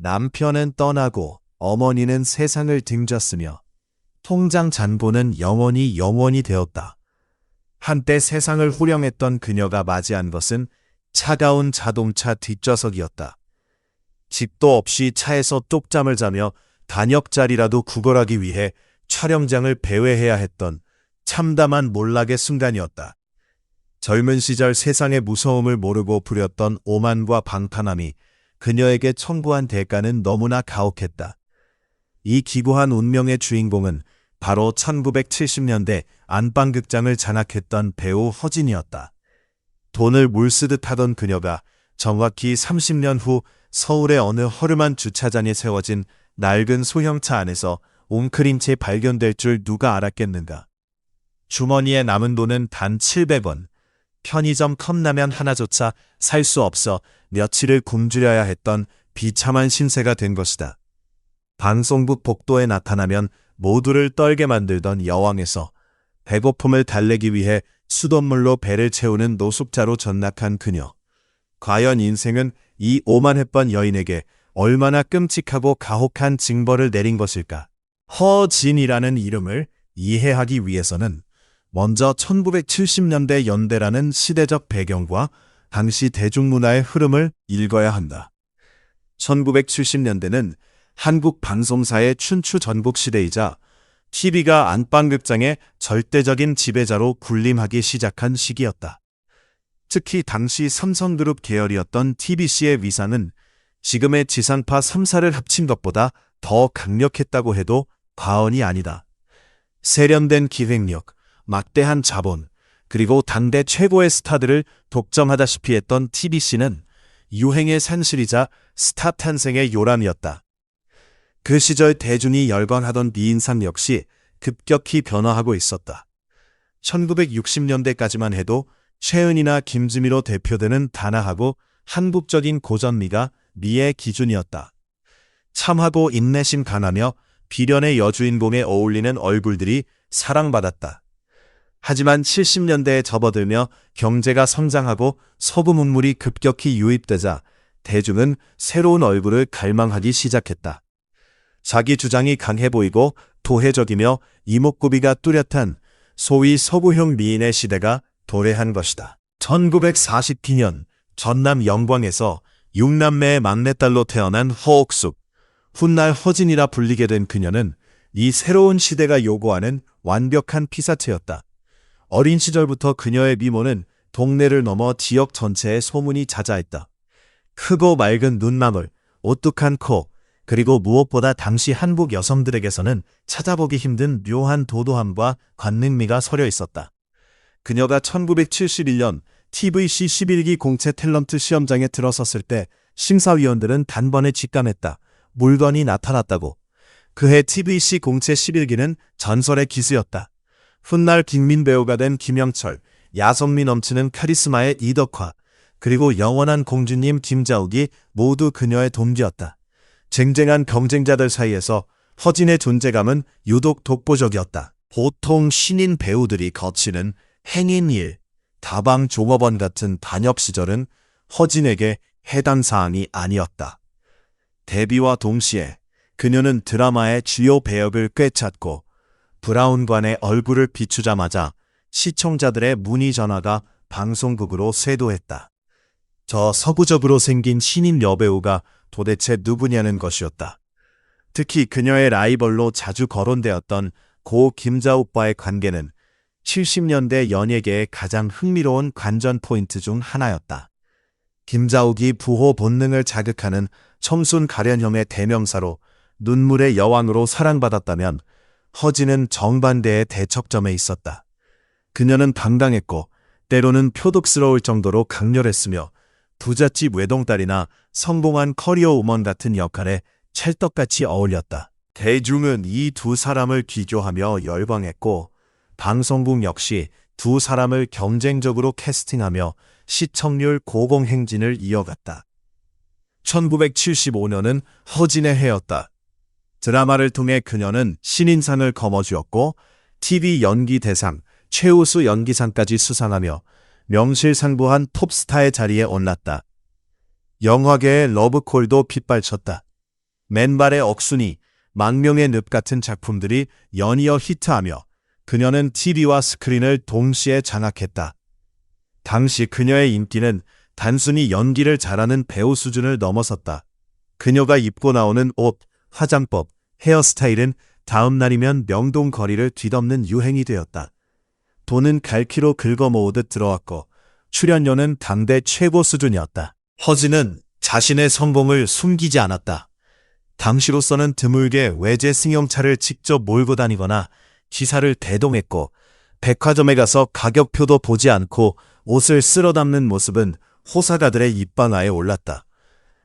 남편은 떠나고 어머니는 세상을 등졌으며 통장 잔고는 영원히 되었다. 한때 세상을 후령했던 그녀가 맞이한 것은 차가운 자동차 뒷좌석이었다. 집도 없이 차에서 쪽잠을 자며 단역자리라도 구걸하기 위해 촬영장을 배회해야 했던 참담한 몰락의 순간이었다. 젊은 시절 세상의 무서움을 모르고 부렸던 오만과 방탕함이 그녀에게 청구한 대가는 너무나 가혹했다. 이 기구한 운명의 주인공은 바로 1970년대 안방극장을 장악했던 배우 허진이었다. 돈을 물쓰듯 하던 그녀가 정확히 30년 후 서울의 어느 허름한 주차장에 세워진 낡은 소형차 안에서 웅크린 채 발견될 줄 누가 알았겠는가. 주머니에 남은 돈은 단 700원. 편의점 컵라면 하나조차 살 수 없어 며칠을 굶주려야 했던 비참한 신세가 된 것이다. 방송국 복도에 나타나면 모두를 떨게 만들던 여왕에서 배고픔을 달래기 위해 수돗물로 배를 채우는 노숙자로 전락한 그녀. 과연 인생은 이 오만했던 여인에게 얼마나 끔찍하고 가혹한 징벌을 내린 것일까? 허진이라는 이름을 이해하기 위해서는 먼저 1970년대 연대라는 시대적 배경과 당시 대중문화의 흐름을 읽어야 한다. 1970년대는 한국 방송사의 춘추 전국 시대이자 TV가 안방극장의 절대적인 지배자로 군림하기 시작한 시기였다. 특히 당시 삼성그룹 계열이었던 TBC의 위상은 지금의 지상파 3사를 합친 것보다 더 강력했다고 해도 과언이 아니다. 세련된 기획력, 막대한 자본, 그리고 당대 최고의 스타들을 독점하다시피 했던 TBC는 유행의 산실이자 스타 탄생의 요람이었다. 그 시절 대중이 열광하던 미인상 역시 급격히 변화하고 있었다. 1960년대까지만 해도 최은희나 김지미로 대표되는 단아하고 한국적인 고전미가 미의 기준이었다. 참하고 인내심 강하며 비련의 여주인공에 어울리는 얼굴들이 사랑받았다. 하지만 70년대에 접어들며 경제가 성장하고 서구 문물이 급격히 유입되자 대중은 새로운 얼굴을 갈망하기 시작했다. 자기 주장이 강해 보이고 도회적이며 이목구비가 뚜렷한 소위 서구형 미인의 시대가 도래한 것이다. 1942년 전남 영광에서 6남매의 막내딸로 태어난 허옥숙, 훗날 허진이라 불리게 된 그녀는 이 새로운 시대가 요구하는 완벽한 피사체였다. 어린 시절부터 그녀의 미모는 동네를 넘어 지역 전체에 소문이 자자했다. 크고 맑은 눈망울, 오뚝한 코, 그리고 무엇보다 당시 한국 여성들에게서는 찾아보기 힘든 묘한 도도함과 관능미가 서려 있었다. 그녀가 1971년 TVC 11기 공채 탤런트 시험장에 들어섰을 때 심사위원들은 단번에 직감했다. 물건이 나타났다고. 그해 TVC 공채 11기는 전설의 기수였다. 훗날 김민 배우가 된 김영철, 야성미 넘치는 카리스마의 이덕화, 그리고 영원한 공주님 김자욱이 모두 그녀의 동기였다. 쟁쟁한 경쟁자들 사이에서 허진의 존재감은 유독 독보적이었다. 보통 신인 배우들이 거치는 행인일, 다방 종업원 같은 단역 시절은 허진에게 해당 사항이 아니었다. 데뷔와 동시에 그녀는 드라마의 주요 배역을 꿰찼고 브라운관의 얼굴을 비추자마자 시청자들의 문의 전화가 방송국으로 쇄도했다. 저 서구적으로 생긴 신인 여배우가 도대체 누구냐는 것이었다. 특히 그녀의 라이벌로 자주 거론되었던 고 김자욱과의 관계는 70년대 연예계의 가장 흥미로운 관전 포인트 중 하나였다. 김자욱이 부호 본능을 자극하는 청순 가련형의 대명사로 눈물의 여왕으로 사랑받았다면 허진은 정반대의 대척점에 있었다. 그녀는 당당했고 때로는 표독스러울 정도로 강렬했으며 부잣집 외동딸이나 성공한 커리어 우먼 같은 역할에 찰떡같이 어울렸다. 대중은 이 두 사람을 비교하며 열광했고 방송국 역시 두 사람을 경쟁적으로 캐스팅하며 시청률 고공행진을 이어갔다. 1975년은 허진의 해였다. 드라마를 통해 그녀는 신인상을 거머쥐었고 TV 연기대상, 최우수 연기상까지 수상하며 명실상부한 톱스타의 자리에 올랐다. 영화계의 러브콜도 빗발쳤다. 맨발의 억순이, 망명의 늪 같은 작품들이 연이어 히트하며 그녀는 TV와 스크린을 동시에 장악했다. 당시 그녀의 인기는 단순히 연기를 잘하는 배우 수준을 넘어섰다. 그녀가 입고 나오는 옷, 화장법, 헤어스타일은 다음 날이면 명동거리를 뒤덮는 유행이 되었다. 돈은 갈퀴로 긁어모으듯 들어왔고 출연료는 당대 최고 수준이었다. 허진은 자신의 성공을 숨기지 않았다. 당시로서는 드물게 외제 승용차를 직접 몰고 다니거나 기사를 대동했고 백화점에 가서 가격표도 보지 않고 옷을 쓸어 담는 모습은 호사가들의 입방아에 올랐다.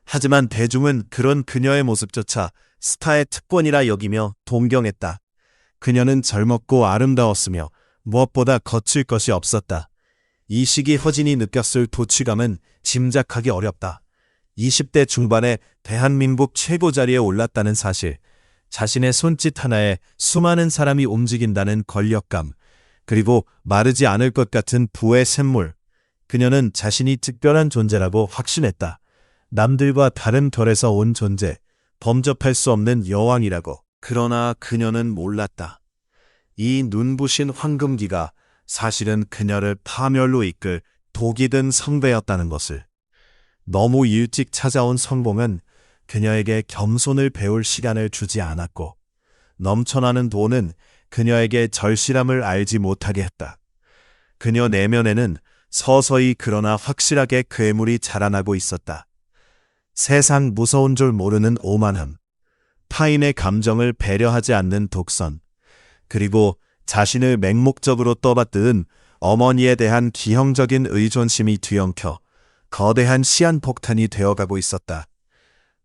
하지만 대중은 그런 그녀의 모습조차 스타의 특권이라 여기며 동경했다. 그녀는 젊었고 아름다웠으며 무엇보다 거칠 것이 없었다. 이 시기 허진이 느꼈을 도취감은 짐작하기 어렵다. 20대 중반에 대한민국 최고 자리에 올랐다는 사실, 자신의 손짓 하나에 수많은 사람이 움직인다는 권력감, 그리고 마르지 않을 것 같은 부의 샘물. 그녀는 자신이 특별한 존재라고 확신했다. 남들과 다른 결에서 온 존재, 범접할 수 없는 여왕이라고. 그러나 그녀는 몰랐다. 이 눈부신 황금기가 사실은 그녀를 파멸로 이끌 독이 든 선배였다는 것을. 너무 일찍 찾아온 성공은 그녀에게 겸손을 배울 시간을 주지 않았고 넘쳐나는 돈은 그녀에게 절실함을 알지 못하게 했다. 그녀 내면에는 서서히 그러나 확실하게 괴물이 자라나고 있었다. 세상 무서운 줄 모르는 오만함, 타인의 감정을 배려하지 않는 독선, 그리고 자신을 맹목적으로 떠받드는 어머니에 대한 기형적인 의존심이 뒤엉켜 거대한 시한폭탄이 되어가고 있었다.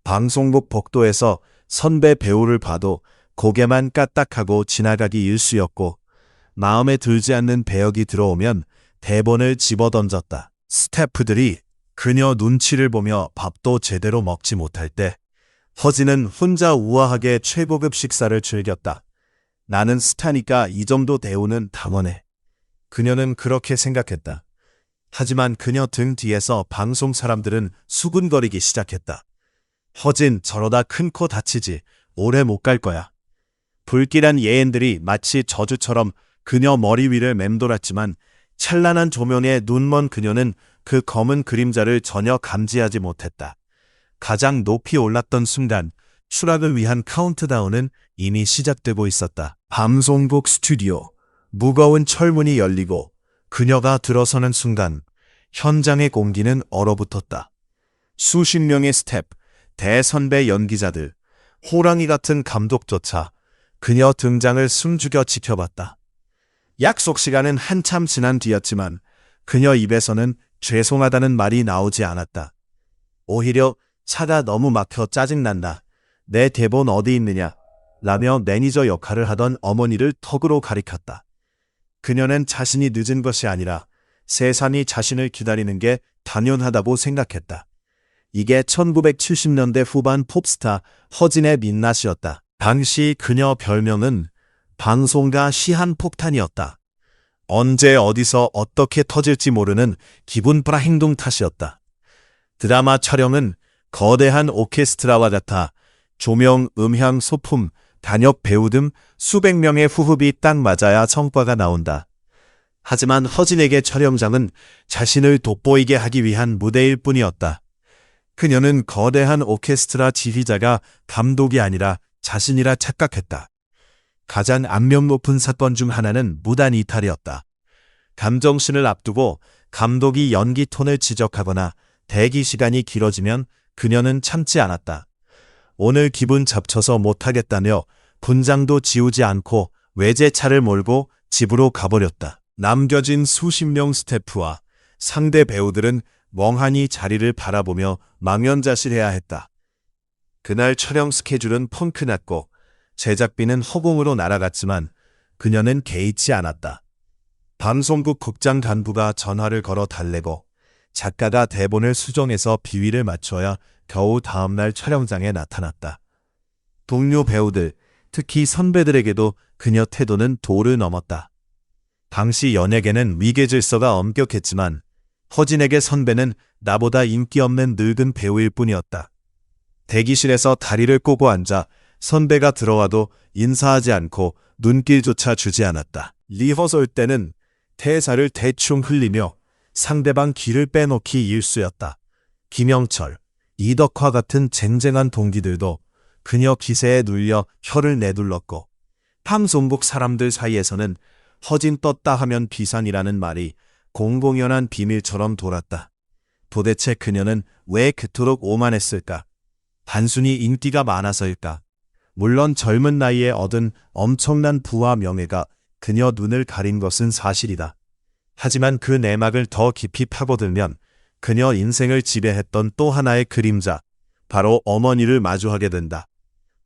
방송국 복도에서 선배 배우를 봐도 고개만 까딱하고 지나가기 일쑤였고 마음에 들지 않는 배역이 들어오면 대본을 집어던졌다. 스태프들이 그녀 눈치를 보며 밥도 제대로 먹지 못할 때 허진은 혼자 우아하게 최고급 식사를 즐겼다. 나는 스타니까 이 정도 대우는 당연해. 그녀는 그렇게 생각했다. 하지만 그녀 등 뒤에서 방송 사람들은 수군거리기 시작했다. 허진, 저러다 큰 코 다치지. 오래 못 갈 거야. 불길한 예엔들이 마치 저주처럼 그녀 머리 위를 맴돌았지만 찬란한 조명에 눈먼 그녀는 그 검은 그림자를 전혀 감지하지 못했다. 가장 높이 올랐던 순간 추락을 위한 카운트다운은 이미 시작되고 있었다. 방송국 스튜디오, 무거운 철문이 열리고 그녀가 들어서는 순간 현장의 공기는 얼어붙었다. 수십 명의 스텝, 대선배 연기자들, 호랑이 같은 감독조차 그녀 등장을 숨죽여 지켜봤다. 약속 시간은 한참 지난 뒤였지만 그녀 입에서는 죄송하다는 말이 나오지 않았다. 오히려 차가 너무 막혀 짜증난다. 내 대본 어디 있느냐? 라며 매니저 역할을 하던 어머니를 턱으로 가리켰다. 그녀는 자신이 늦은 것이 아니라 세상이 자신을 기다리는 게 당연하다고 생각했다. 이게 1970년대 후반 pop스타 허진의 민낯이었다. 당시 그녀 별명은 방송가 시한폭탄이었다. 언제 어디서 어떻게 터질지 모르는 기분브라 행동 탓이었다. 드라마 촬영은 거대한 오케스트라와 같아 조명, 음향, 소품, 단역 배우 등 수백 명의 후흡이 딱 맞아야 성과가 나온다. 하지만 허진에게 촬영장은 자신을 돋보이게 하기 위한 무대일 뿐이었다. 그녀는 거대한 오케스트라 지휘자가 감독이 아니라 자신이라 착각했다. 가장 안면 높은 사건 중 하나는 무단 이탈이었다. 감정신을 앞두고 감독이 연기 톤을 지적하거나 대기 시간이 길어지면 그녀는 참지 않았다. 오늘 기분 잡쳐서 못하겠다며 분장도 지우지 않고 외제차를 몰고 집으로 가버렸다. 남겨진 수십 명 스태프와 상대 배우들은 멍하니 자리를 바라보며 망연자실해야 했다. 그날 촬영 스케줄은 펑크났고 제작비는 허공으로 날아갔지만 그녀는 개의치 않았다. 방송국 국장 간부가 전화를 걸어 달래고 작가가 대본을 수정해서 비위를 맞춰야 겨우 다음날 촬영장에 나타났다. 동료 배우들, 특히 선배들에게도 그녀 태도는 도를 넘었다. 당시 연예계는 위계질서가 엄격했지만 허진에게 선배는 나보다 인기 없는 늙은 배우일 뿐이었다. 대기실에서 다리를 꼬고 앉아 선배가 들어와도 인사하지 않고 눈길조차 주지 않았다. 리허설 때는 대사를 대충 흘리며 상대방 길을 빼놓기 일쑤였다. 김영철, 이덕화 같은 쟁쟁한 동기들도 그녀 기세에 눌려 혀를 내둘렀고 방송국 사람들 사이에서는 허진 떴다 하면 비산이라는 말이 공공연한 비밀처럼 돌았다. 도대체 그녀는 왜 그토록 오만했을까? 단순히 인기가 많아서일까? 물론 젊은 나이에 얻은 엄청난 부와 명예가 그녀 눈을 가린 것은 사실이다. 하지만 그 내막을 더 깊이 파고들면 그녀 인생을 지배했던 또 하나의 그림자, 바로 어머니를 마주하게 된다.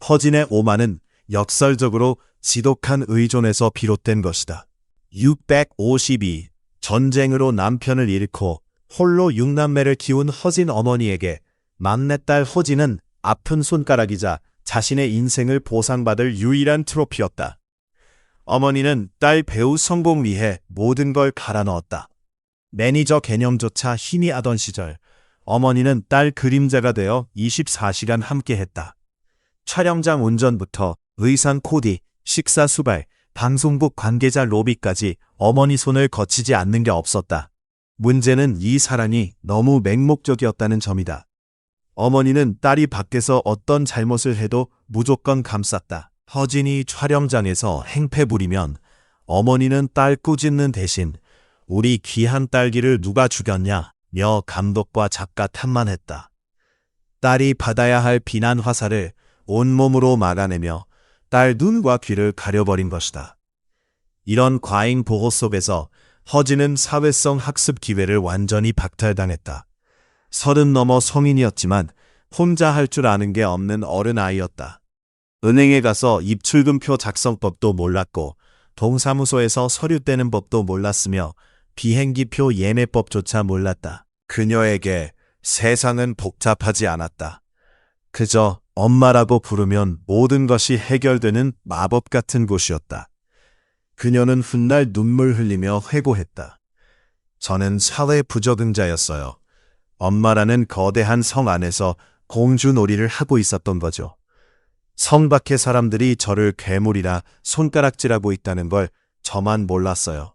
허진의 오만은 역설적으로 지독한 의존에서 비롯된 것이다. 652. 전쟁으로 남편을 잃고 홀로 6남매를 키운 허진 어머니에게 막내딸 허진은 아픈 손가락이자 자신의 인생을 보상받을 유일한 트로피였다. 어머니는 딸 배우 성공 위해 모든 걸 갈아넣었다. 매니저 개념조차 희미 하던 시절, 어머니는 딸 그림자가 되어 24시간 함께했다. 촬영장 운전부터 의상 코디, 식사 수발, 방송국 관계자 로비까지 어머니 손을 거치지 않는 게 없었다. 문제는 이 사랑이 너무 맹목적이었다는 점이다. 어머니는 딸이 밖에서 어떤 잘못을 해도 무조건 감쌌다. 허진이 촬영장에서 행패 부리면 어머니는 딸 꾸짖는 대신 우리 귀한 딸기를 누가 죽였냐며 감독과 작가 탓만 했다. 딸이 받아야 할 비난 화살을 온몸으로 막아내며 딸 눈과 귀를 가려버린 것이다. 이런 과잉 보호 속에서 허진은 사회성 학습 기회를 완전히 박탈당했다. 30 넘어 성인이었지만 혼자 할 줄 아는 게 없는 어른아이였다. 은행에 가서 입출금표 작성법도 몰랐고 동사무소에서 서류 떼는 법도 몰랐으며 비행기표 예매법조차 몰랐다. 그녀에게 세상은 복잡하지 않았다. 그저 엄마라고 부르면 모든 것이 해결되는 마법 같은 곳이었다. 그녀는 훗날 눈물 흘리며 회고했다. 저는 사회 부적응자였어요. 엄마라는 거대한 성 안에서 공주놀이를 하고 있었던 거죠. 성 밖의 사람들이 저를 괴물이라 손가락질하고 있다는 걸 저만 몰랐어요.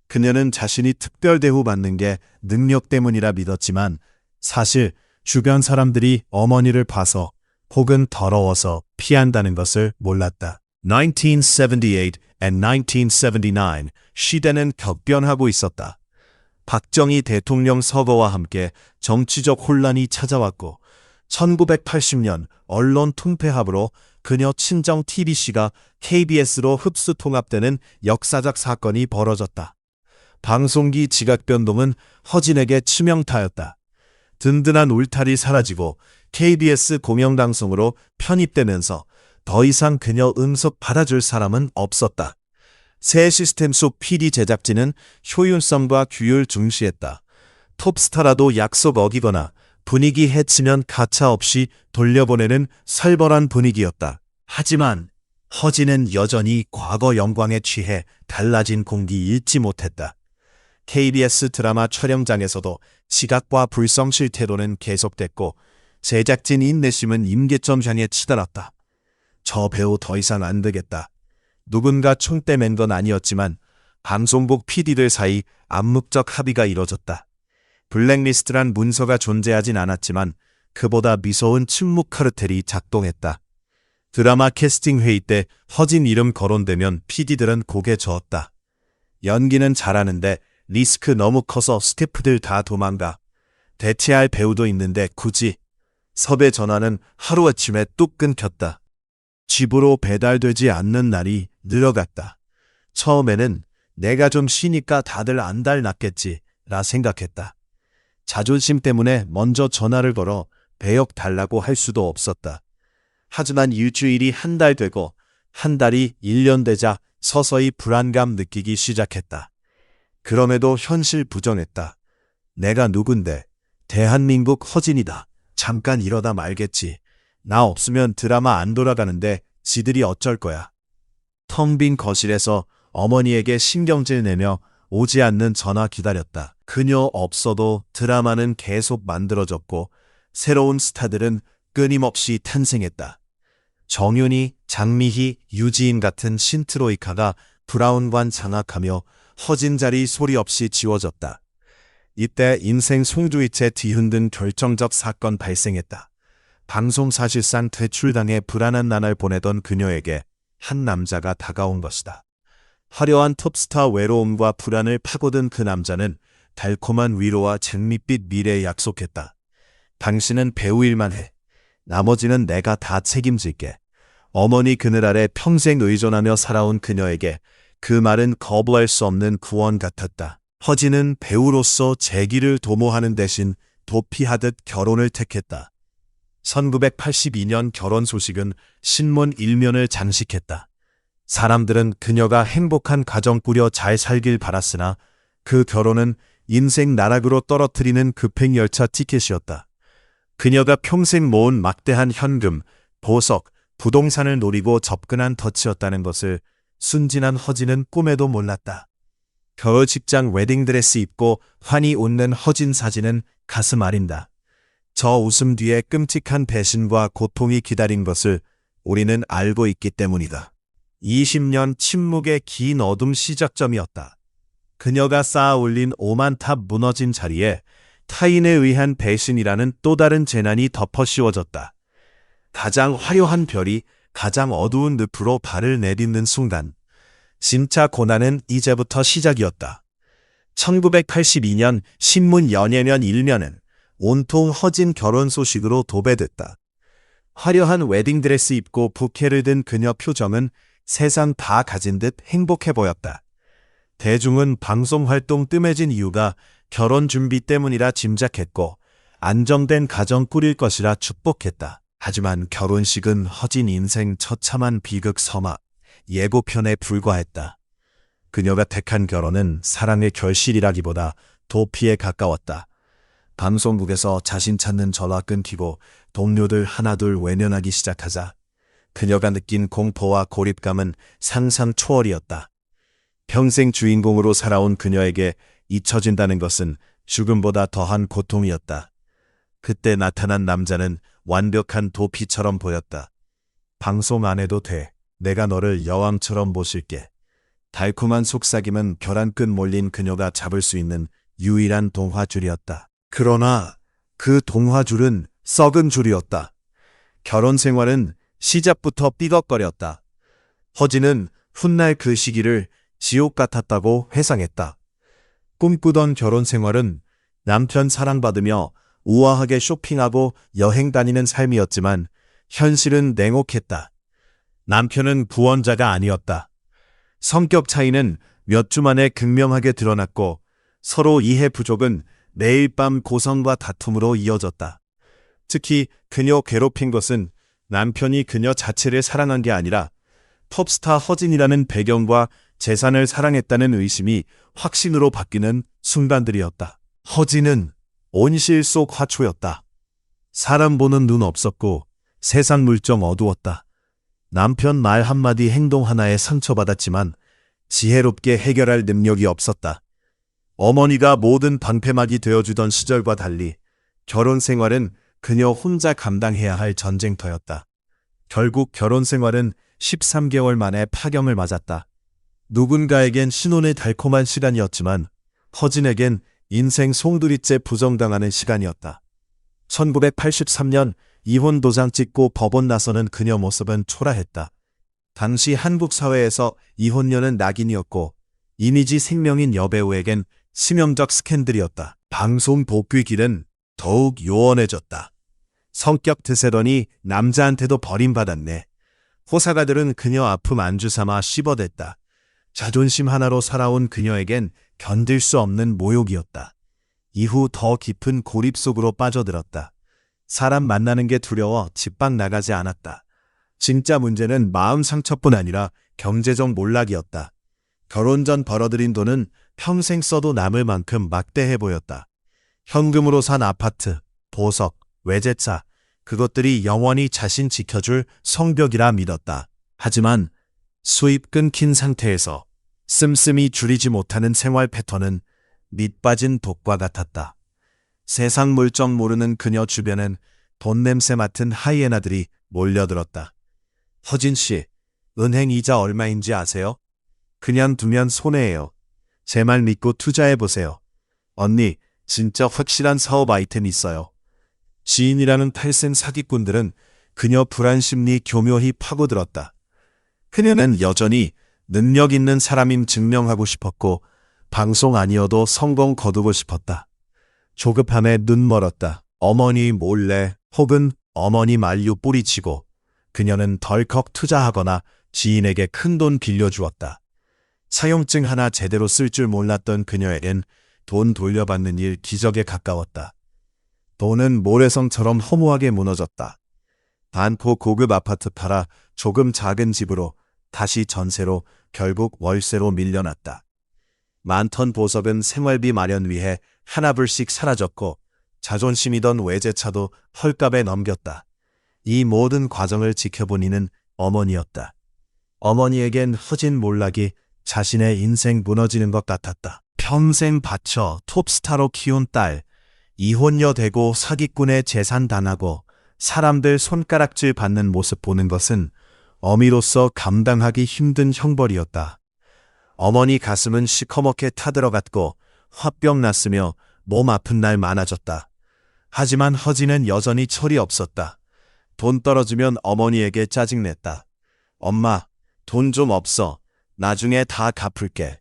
그녀는 자신이 특별 대우받는 게 능력 때문이라 믿었지만 사실 주변 사람들이 어머니를 봐서 혹은 더러워서 피한다는 것을 몰랐다. 1978 and 1979 시대는 격변하고 있었다. 박정희 대통령 서거와 함께 정치적 혼란이 찾아왔고 1980년 언론 통폐합으로 그녀 친정 TBC가 KBS로 흡수 통합되는 역사적 사건이 벌어졌다. 방송기 지각 변동은 허진에게 치명타였다. 든든한 울타리 사라지고 KBS 공영방송으로 편입되면서 더 이상 그녀 음속 받아줄 사람은 없었다. 새 시스템 속 PD 제작진은 효율성과 규율 중시했다. 톱스타라도 약속 어기거나 분위기 해치면 가차없이 돌려보내는 살벌한 분위기였다. 하지만 허진은 여전히 과거 영광에 취해 달라진 공기 잃지 못했다. KBS 드라마 촬영장에서도 지각과 불성실 태도는 계속됐고 제작진 인내심은 임계점 향해 치달았다. 저 배우 더 이상 안 되겠다. 누군가 총대 맨 건 아니었지만 방송국 PD들 사이 암묵적 합의가 이뤄졌다. 블랙리스트란 문서가 존재하진 않았지만 그보다 미소운 침묵 카르텔이 작동했다. 드라마 캐스팅 회의 때 허진 이름 거론되면 PD들은 고개 저었다. 연기는 잘하는데 리스크 너무 커서 스태프들 다 도망가. 대체할 배우도 있는데 굳이. 섭외 전화는 하루아침에 뚝 끊겼다. 집으로 배달되지 않는 날이 늘어갔다. 처음에는 내가 좀 쉬니까 다들 안달 났겠지 라 생각했다. 자존심 때문에 먼저 전화를 걸어 배역 달라고 할 수도 없었다. 하지만 일주일이 한 달 되고 한 달이 1년 되자 서서히 불안감 느끼기 시작했다. 그럼에도 현실 부정했다. 내가 누군데? 대한민국 허진이다. 잠깐 이러다 말겠지. 나 없으면 드라마 안 돌아가는데 지들이 어쩔 거야. 텅 빈 거실에서 어머니에게 신경질 내며 오지 않는 전화 기다렸다. 그녀 없어도 드라마는 계속 만들어졌고 새로운 스타들은 끊임없이 탄생했다. 정윤이, 장미희, 유지인 같은 신트로이카가 브라운관 장악하며 허진 자리 소리 없이 지워졌다. 이때 인생 송두리째 뒤흔든 결정적 사건 발생했다. 방송 사실상 퇴출당해 불안한 나날 보내던 그녀에게 한 남자가 다가온 것이다. 화려한 톱스타 외로움과 불안을 파고든 그 남자는 달콤한 위로와 장밋빛 미래에 약속했다. 당신은 배우 일만 해. 나머지는 내가 다 책임질게. 어머니 그늘 아래 평생 의존하며 살아온 그녀에게 그 말은 거부할 수 없는 구원 같았다. 허진은 배우로서 재기를 도모하는 대신 도피하듯 결혼을 택했다. 1982년 결혼 소식은 신문 일면을 장식했다. 사람들은 그녀가 행복한 가정 꾸려 잘 살길 바랐으나 그 결혼은 인생 나락으로 떨어뜨리는 급행열차 티켓이었다. 그녀가 평생 모은 막대한 현금, 보석, 부동산을 노리고 접근한 덫이었다는 것을 순진한 허진은 꿈에도 몰랐다. 겨울 직장 웨딩드레스 입고 환히 웃는 허진 사진은 가슴 아린다. 저 웃음 뒤에 끔찍한 배신과 고통이 기다린 것을 우리는 알고 있기 때문이다. 20년 침묵의 긴 어둠 시작점이었다. 그녀가 쌓아 올린 오만탑 무너진 자리에 타인에 의한 배신이라는 또 다른 재난이 덮어 씌워졌다. 가장 화려한 별이 가장 어두운 늪으로 발을 내딛는 순간, 진짜 고난은 이제부터 시작이었다. 1982년 신문 연예년 1면은 온통 허진 결혼 소식으로 도배됐다. 화려한 웨딩드레스 입고 부케를 든 그녀 표정은 세상 다 가진 듯 행복해 보였다. 대중은 방송 활동 뜸해진 이유가 결혼 준비 때문이라 짐작했고 안정된 가정 꾸릴 것이라 축복했다. 하지만 결혼식은 허진 인생 처참한 비극 서막, 예고편에 불과했다. 그녀가 택한 결혼은 사랑의 결실이라기보다 도피에 가까웠다. 방송국에서 자신 찾는 전화 끊기고 동료들 하나둘 외면하기 시작하자 그녀가 느낀 공포와 고립감은 상상 초월이었다. 평생 주인공으로 살아온 그녀에게 잊혀진다는 것은 죽음보다 더한 고통이었다. 그때 나타난 남자는 완벽한 도피처럼 보였다. 방송 안 해도 돼. 내가 너를 여왕처럼 모실게. 달콤한 속삭임은 벼랑 끝 몰린 그녀가 잡을 수 있는 유일한 동화줄이었다. 그러나 그 동화줄은 썩은 줄이었다. 결혼 생활은 시작부터 삐걱거렸다. 허진은 훗날 그 시기를 지옥 같았다고 회상했다. 꿈꾸던 결혼 생활은 남편 사랑받으며 우아하게 쇼핑하고 여행 다니는 삶이었지만 현실은 냉혹했다. 남편은 구원자가 아니었다. 성격 차이는 몇 주 만에 극명하게 드러났고 서로 이해 부족은 매일 밤 고성과 다툼으로 이어졌다. 특히 그녀 괴롭힌 것은 남편이 그녀 자체를 사랑한 게 아니라 톱스타 허진이라는 배경과 재산을 사랑했다는 의심이 확신으로 바뀌는 순간들이었다. 허진은 온실 속 화초였다. 사람 보는 눈 없었고 세상 물정 어두웠다. 남편 말 한마디 행동 하나에 상처받았지만 지혜롭게 해결할 능력이 없었다. 어머니가 모든 방패막이 되어주던 시절과 달리 결혼 생활은 그녀 혼자 감당해야 할 전쟁터였다. 결국 결혼 생활은 13개월 만에 파경을 맞았다. 누군가에겐 신혼의 달콤한 시간이었지만 허진에겐 인생 송두리째 부정당하는 시간이었다. 1983년 이혼 도장 찍고 법원 나서는 그녀 모습은 초라했다. 당시 한국 사회에서 이혼녀는 낙인이었고 이미지 생명인 여배우에겐 치명적 스캔들이었다. 방송 복귀 길은 더욱 요원해졌다. 성격 드세더니 남자한테도 버림받았네. 호사가들은 그녀 아픔 안주 삼아 씹어댔다. 자존심 하나로 살아온 그녀에겐 견딜 수 없는 모욕이었다. 이후 더 깊은 고립 속으로 빠져들었다. 사람 만나는 게 두려워 집 밖 나가지 않았다. 진짜 문제는 마음 상처뿐 아니라 경제적 몰락이었다. 결혼 전 벌어들인 돈은 평생 써도 남을 만큼 막대해 보였다. 현금으로 산 아파트, 보석, 외제차, 그것들이 영원히 자신 지켜줄 성벽이라 믿었다. 하지만 수입 끊긴 상태에서 씀씀이 줄이지 못하는 생활 패턴은 밑 빠진 독과 같았다. 세상 물정 모르는 그녀 주변엔 돈 냄새 맡은 하이에나들이 몰려들었다. 허진 씨, 은행 이자 얼마인지 아세요? 그냥 두면 손해예요. 제 말 믿고 투자해보세요. 언니, 진짜 확실한 사업 아이템 있어요. 지인이라는 탈센 사기꾼들은 그녀 불안 심리 교묘히 파고들었다. 그녀는 여전히 능력 있는 사람임 증명하고 싶었고 방송 아니어도 성공 거두고 싶었다. 조급함에 눈 멀었다. 어머니 몰래 혹은 어머니 만류 뿌리치고 그녀는 덜컥 투자하거나 지인에게 큰돈 빌려주었다. 사용증 하나 제대로 쓸 줄 몰랐던 그녀에겐 돈 돌려받는 일 기적에 가까웠다. 돈은 모래성처럼 허무하게 무너졌다. 반포 고급 아파트 팔아 조금 작은 집으로 다시 전세로 결국 월세로 밀려났다. 많던 보석은 생활비 마련 위해 하나둘씩 사라졌고 자존심이던 외제차도 헐값에 넘겼다. 이 모든 과정을 지켜본 이는 어머니였다. 어머니에겐 허진 몰락이 자신의 인생 무너지는 것 같았다. 평생 바쳐 톱스타로 키운 딸, 이혼녀 되고 사기꾼의 재산 단하고 사람들 손가락질 받는 모습 보는 것은 어미로서 감당하기 힘든 형벌이었다. 어머니 가슴은 시커멓게 타들어갔고 화병 났으며 몸 아픈 날 많아졌다. 하지만 허진은 여전히 철이 없었다. 돈 떨어지면 어머니에게 짜증냈다. 엄마, 돈 좀 없어. 나중에 다 갚을게.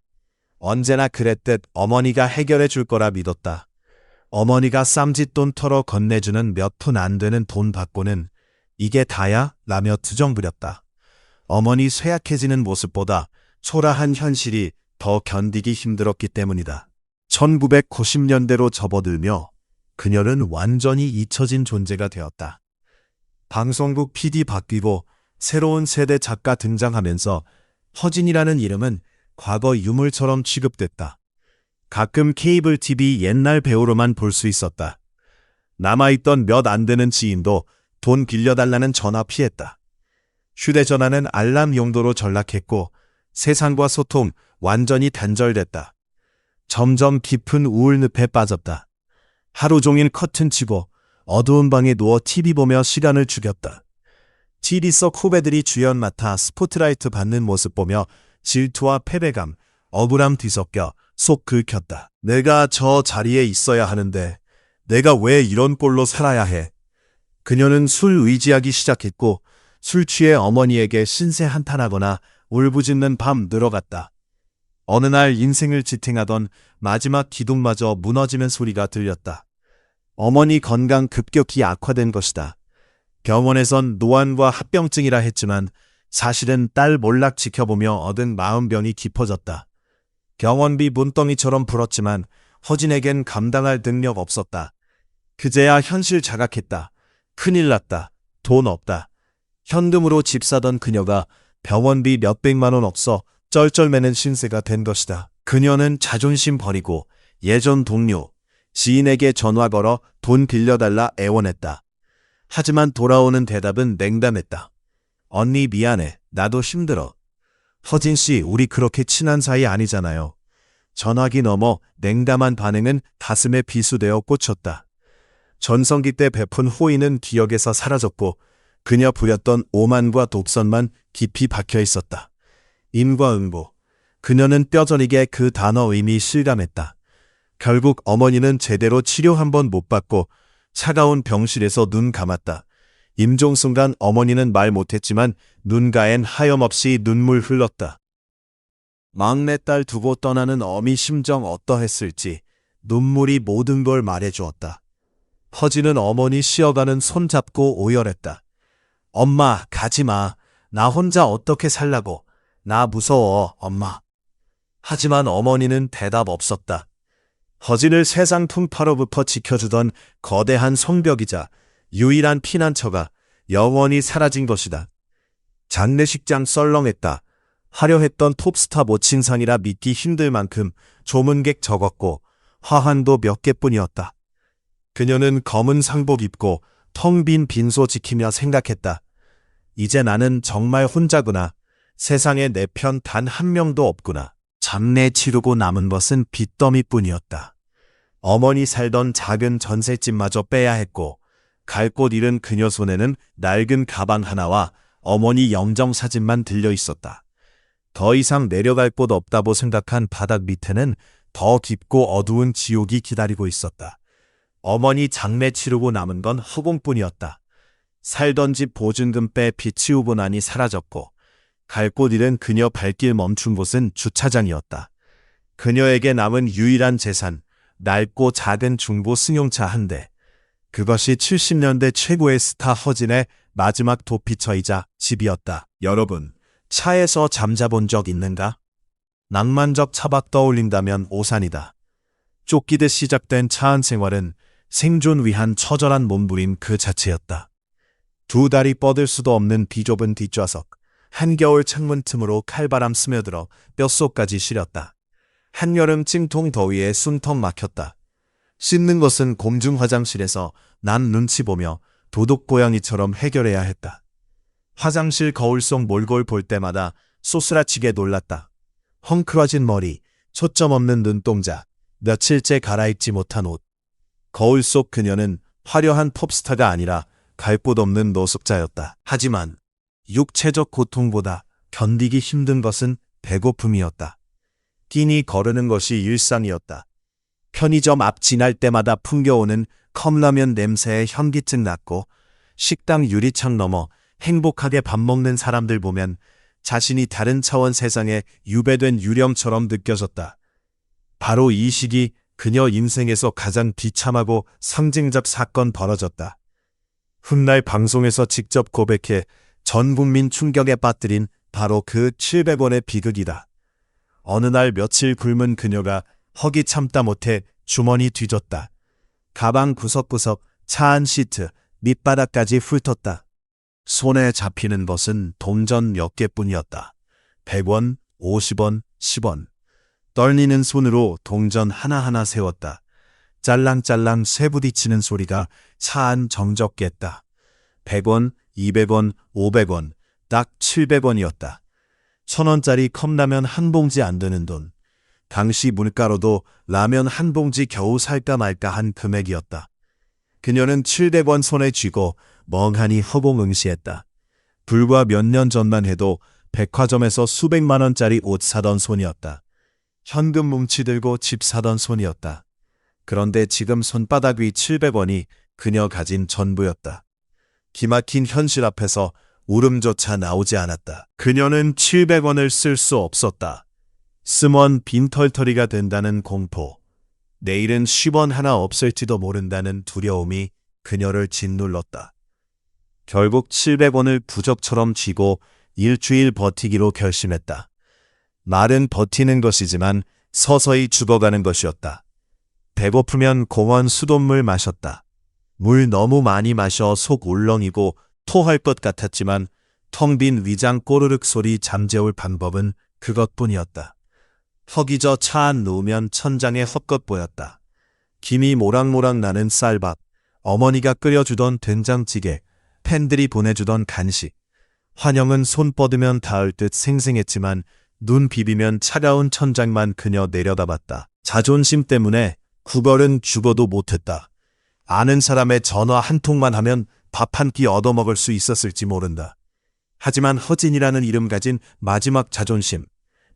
언제나 그랬듯 어머니가 해결해 줄 거라 믿었다. 어머니가 쌈짓돈 털어 건네주는 몇 푼 안 되는 돈 받고는 이게 다야? 라며 투정 부렸다. 어머니 쇠약해지는 모습보다 초라한 현실이 더 견디기 힘들었기 때문이다. 1990년대로 접어들며 그녀는 완전히 잊혀진 존재가 되었다. 방송국 PD 바뀌고 새로운 세대 작가 등장하면서 허진이라는 이름은 과거 유물처럼 취급됐다. 가끔 케이블 TV 옛날 배우로만 볼 수 있었다. 남아있던 몇 안 되는 지인도 돈 빌려달라는 전화 피했다. 휴대전화는 알람 용도로 전락했고 세상과 소통 완전히 단절됐다. 점점 깊은 우울늪에 빠졌다. 하루 종일 커튼 치고 어두운 방에 누워 TV 보며 시간을 죽였다. TV 속 후배들이 주연 맡아 스포트라이트 받는 모습 보며 질투와 패배감, 억울함 뒤섞여 속 긁혔다. 내가 저 자리에 있어야 하는데 내가 왜 이런 꼴로 살아야 해. 그녀는 술 의지하기 시작했고 술 취해 어머니에게 신세 한탄하거나 울부짖는 밤 늘어갔다. 어느 날 인생을 지탱하던 마지막 기둥마저 무너지는 소리가 들렸다. 어머니 건강 급격히 악화된 것이다. 병원에선 노안과 합병증이라 했지만 사실은 딸 몰락 지켜보며 얻은 마음병이 깊어졌다. 병원비 문덩이처럼 불었지만 허진에겐 감당할 능력 없었다. 그제야 현실 자각했다. 큰일 났다. 돈 없다. 현금으로 집 사던 그녀가 병원비 몇백만 원 없어 쩔쩔매는 신세가 된 것이다. 그녀는 자존심 버리고 예전 동료, 지인에게 전화 걸어 돈 빌려달라 애원했다. 하지만 돌아오는 대답은 냉담했다. 언니 미안해. 나도 힘들어. 허진 씨, 우리 그렇게 친한 사이 아니잖아요. 전화기 넘어 냉담한 반응은 가슴에 비수되어 꽂혔다. 전성기 때 베푼 호의는 기억에서 사라졌고 그녀 부렸던 오만과 독선만 깊이 박혀 있었다. 임과응보. 그녀는 뼈저리게 그 단어 의미 실감했다. 결국 어머니는 제대로 치료 한 번 못 받고 차가운 병실에서 눈 감았다. 임종 순간 어머니는 말 못했지만 눈가엔 하염없이 눈물 흘렀다. 막내딸 두고 떠나는 어미 심정 어떠했을지 눈물이 모든 걸 말해주었다. 허진은 어머니 쉬어가는 손 잡고 오열했다. 엄마, 가지마. 나 혼자 어떻게 살라고. 나 무서워, 엄마. 하지만 어머니는 대답 없었다. 허진을 세상 풍파로부터 지켜주던 거대한 성벽이자 유일한 피난처가 영원히 사라진 것이다. 장례식장 썰렁했다. 화려했던 톱스타 모친상이라 믿기 힘들 만큼 조문객 적었고 화환도 몇 개뿐이었다. 그녀는 검은 상복 입고 텅 빈 빈소 지키며 생각했다. 이제 나는 정말 혼자구나. 세상에 내 편 단 한 명도 없구나. 장례 치르고 남은 것은 빚더미뿐이었다. 어머니 살던 작은 전셋집마저 빼야 했고 갈 곳 잃은 그녀 손에는 낡은 가방 하나와 어머니 영정사진만 들려 있었다. 더 이상 내려갈 곳 없다고 생각한 바닥 밑에는 더 깊고 어두운 지옥이 기다리고 있었다. 어머니 장례 치르고 남은 건 후공뿐이었다. 살던 집 보증금 빼 빚치우고 나니 사라졌고 갈 곳 잃은 그녀 발길 멈춘 곳은 주차장이었다. 그녀에게 남은 유일한 재산, 낡고 작은 중고 승용차 한 대. 그것이 70년대 최고의 스타 허진의 마지막 도피처이자 집이었다. 여러분, 차에서 잠자본 적 있는가? 낭만적 차박 떠올린다면 오산이다. 쫓기듯 시작된 차 안 생활은 생존 위한 처절한 몸부림 그 자체였다. 두 다리 뻗을 수도 없는 비좁은 뒷좌석, 한겨울 창문 틈으로 칼바람 스며들어 뼛속까지 시렸다. 한여름 찜통 더위에 숨턱 막혔다. 씻는 것은 공중 화장실에서 난 눈치 보며 도둑 고양이처럼 해결해야 했다. 화장실 거울 속 몰골 볼 때마다 소스라치게 놀랐다. 헝클어진 머리, 초점 없는 눈동자, 며칠째 갈아입지 못한 옷. 거울 속 그녀는 화려한 pop스타가 아니라 갈 곳 없는 노숙자였다. 하지만 육체적 고통보다 견디기 힘든 것은 배고픔이었다. 끼니 거르는 것이 일상이었다. 편의점 앞 지날 때마다 풍겨오는 컵라면 냄새에 현기증 났고 식당 유리창 너머 행복하게 밥 먹는 사람들 보면 자신이 다른 차원 세상에 유배된 유령처럼 느껴졌다. 바로 이 시기 그녀 인생에서 가장 비참하고 상징적 사건 벌어졌다. 훗날 방송에서 직접 고백해 전 국민 충격에 빠뜨린 바로 그 700원의 비극이다. 어느 날 며칠 굶은 그녀가 허기 참다 못해 주머니 뒤졌다. 가방 구석구석, 차 안 시트, 밑바닥까지 훑었다. 손에 잡히는 것은 동전 몇 개뿐이었다. 100원, 50원, 10원. 떨리는 손으로 동전 하나하나 세웠다. 짤랑짤랑 쇠부딪히는 소리가 차 안 정적겠다. 100원, 200원, 500원, 딱 700원이었다. 1000원짜리 컵라면 한 봉지 안 드는 돈. 당시 물가로도 라면 한 봉지 겨우 살까 말까 한 금액이었다. 그녀는 700원 손에 쥐고 멍하니 허공응시했다. 불과 몇 년 전만 해도 백화점에서 수백만 원짜리 옷 사던 손이었다. 현금 뭉치 들고 집 사던 손이었다. 그런데 지금 손바닥 위 700원이 그녀 가진 전부였다. 기막힌 현실 앞에서 울음조차 나오지 않았다. 그녀는 700원을 쓸 수 없었다. 쓰면 빈털터리가 된다는 공포, 내일은 10원 하나 없을지도 모른다는 두려움이 그녀를 짓눌렀다. 결국 700원을 부적처럼 쥐고 일주일 버티기로 결심했다. 말은 버티는 것이지만 서서히 죽어가는 것이었다. 배고프면 공원 수돗물 마셨다. 물 너무 많이 마셔 속 울렁이고 토할 것 같았지만 텅 빈 위장 꼬르륵 소리 잠재울 방법은 그것뿐이었다. 허기져 차 안 누우면 천장에 헛것 보였다. 김이 모락모락 나는 쌀밥, 어머니가 끓여주던 된장찌개, 팬들이 보내주던 간식. 환영은 손 뻗으면 닿을 듯 생생했지만 눈 비비면 차가운 천장만 그녀 내려다봤다. 자존심 때문에 구걸은 죽어도 못했다. 아는 사람의 전화 한 통만 하면 밥 한 끼 얻어먹을 수 있었을지 모른다. 하지만 허진이라는 이름 가진 마지막 자존심.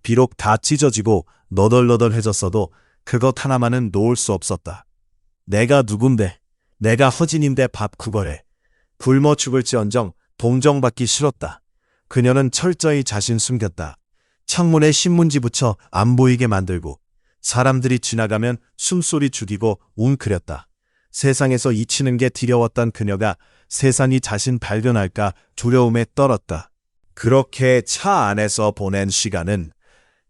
비록 다 찢어지고 너덜너덜해졌어도 그것 하나만은 놓을 수 없었다. 내가 누군데, 내가 허진인데 밥 구걸해. 굶어 죽을지언정 동정받기 싫었다. 그녀는 철저히 자신 숨겼다. 창문에 신문지 붙여 안 보이게 만들고 사람들이 지나가면 숨소리 죽이고 웅크렸다. 세상에서 잊히는 게 두려웠던 그녀가 세상이 자신 발견할까 두려움에 떨었다. 그렇게 차 안에서 보낸 시간은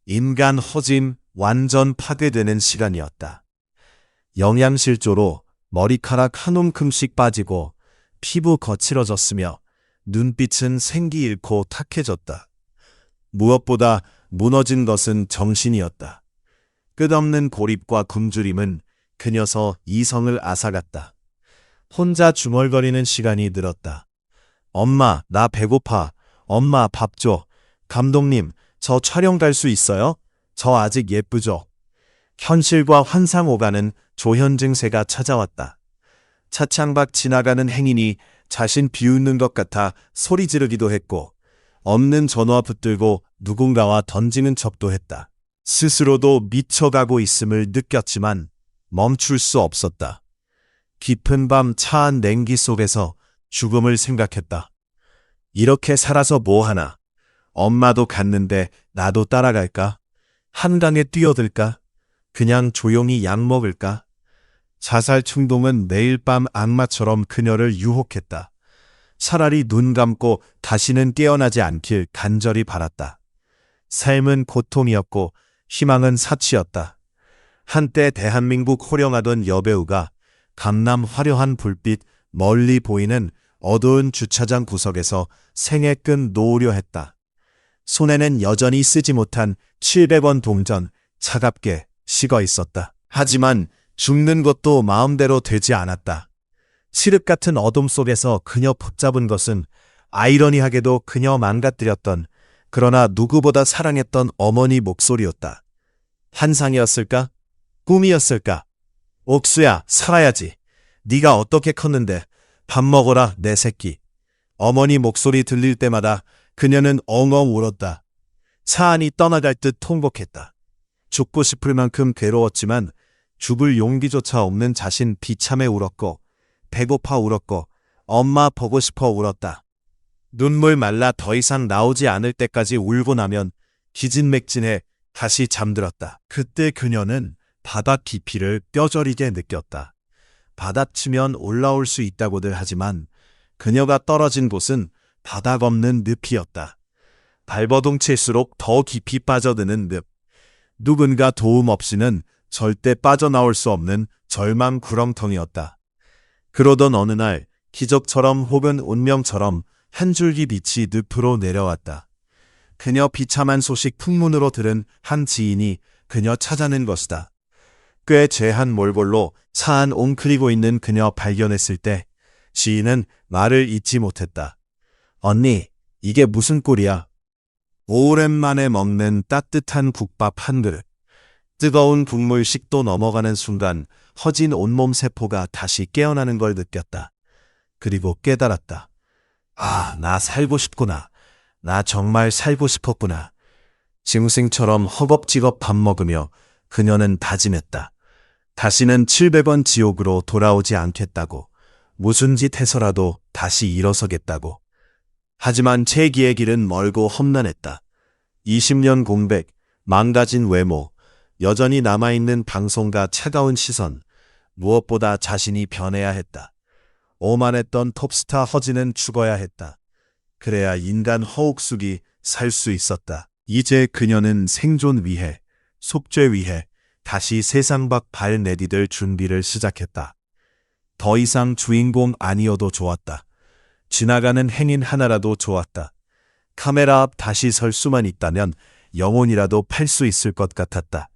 인간 허짐 완전 파괴되는 시간이었다. 영양실조로 머리카락 한 움큼씩 빠지고 피부 거칠어졌으며 눈빛은 생기 잃고 탁해졌다. 무엇보다 무너진 것은 정신이었다. 끝없는 고립과 굶주림은 그 녀석 이성을 앗아갔다. 혼자 중얼거리는 시간이 늘었다. 엄마, 나 배고파. 엄마, 밥 줘. 감독님, 저 촬영 갈 수 있어요? 저 아직 예쁘죠? 현실과 환상 오가는 조현 증세가 찾아왔다. 차창 밖 지나가는 행인이 자신 비웃는 것 같아 소리 지르기도 했고 없는 전화 붙들고 누군가와 던지는 척도 했다. 스스로도 미쳐가고 있음을 느꼈지만 멈출 수 없었다. 깊은 밤 차한 냉기 속에서 죽음을 생각했다. 이렇게 살아서 뭐하나? 엄마도 갔는데 나도 따라갈까? 한강에 뛰어들까? 그냥 조용히 약 먹을까? 자살 충동은 매일 밤 악마처럼 그녀를 유혹했다. 차라리 눈 감고 다시는 깨어나지 않길 간절히 바랐다. 삶은 고통이었고 희망은 사치였다. 한때 대한민국 호령하던 여배우가 강남 화려한 불빛 멀리 보이는 어두운 주차장 구석에서 생애 끈 놓으려 했다. 손에는 여전히 쓰지 못한 700원 동전 차갑게 식어 있었다. 하지만 죽는 것도 마음대로 되지 않았다. 칠흑 같은 어둠 속에서 그녀 붙잡은 것은 아이러니하게도 그녀 망가뜨렸던 그러나 누구보다 사랑했던 어머니 목소리였다. 환상이었을까? 꿈이었을까? 옥수야, 살아야지. 네가 어떻게 컸는데 밥 먹어라 내 새끼. 어머니 목소리 들릴 때마다 그녀는 엉엉 울었다. 차 안이 떠나갈 듯 통곡했다. 죽고 싶을 만큼 괴로웠지만 죽을 용기조차 없는 자신 비참해 울었고 배고파 울었고 엄마 보고 싶어 울었다. 눈물 말라 더 이상 나오지 않을 때까지 울고 나면 기진맥진해 다시 잠들었다. 그때 그녀는 바닥 깊이를 뼈저리게 느꼈다. 바닥치면 올라올 수 있다고들 하지만 그녀가 떨어진 곳은 바닥 없는 늪이었다. 발버둥 칠수록 더 깊이 빠져드는 늪. 누군가 도움 없이는 절대 빠져나올 수 없는 절망 구렁텅이였다. 그러던 어느 날 기적처럼 혹은 운명처럼 한 줄기 빛이 늪으로 내려왔다. 그녀 비참한 소식 풍문으로 들은 한 지인이 그녀 찾아낸 것이다. 꽤 죄한 몰골로 차 안 옹크리고 있는 그녀 발견했을 때 지인은 말을 잇지 못했다. 언니, 이게 무슨 꼴이야? 오랜만에 먹는 따뜻한 국밥 한 그릇. 뜨거운 국물 식도 넘어가는 순간 허진 온몸 세포가 다시 깨어나는 걸 느꼈다. 그리고 깨달았다. 아, 나 살고 싶구나. 나 정말 살고 싶었구나. 짐승처럼 허겁지겁 밥 먹으며 그녀는 다짐했다. 다시는 700원 지옥으로 돌아오지 않겠다고. 무슨 짓 해서라도 다시 일어서겠다고. 하지만 재기의 길은 멀고 험난했다. 20년 공백, 망가진 외모, 여전히 남아있는 방송과 차가운 시선, 무엇보다 자신이 변해야 했다. 오만했던 톱스타 허진은 죽어야 했다. 그래야 인간 허옥숙이 살 수 있었다. 이제 그녀는 생존 위해, 속죄 위해 다시 세상 밖 발 내디딜 준비를 시작했다. 더 이상 주인공 아니어도 좋았다. 지나가는 행인 하나라도 좋았다. 카메라 앞 다시 설 수만 있다면 영혼이라도 팔 수 있을 것 같았다.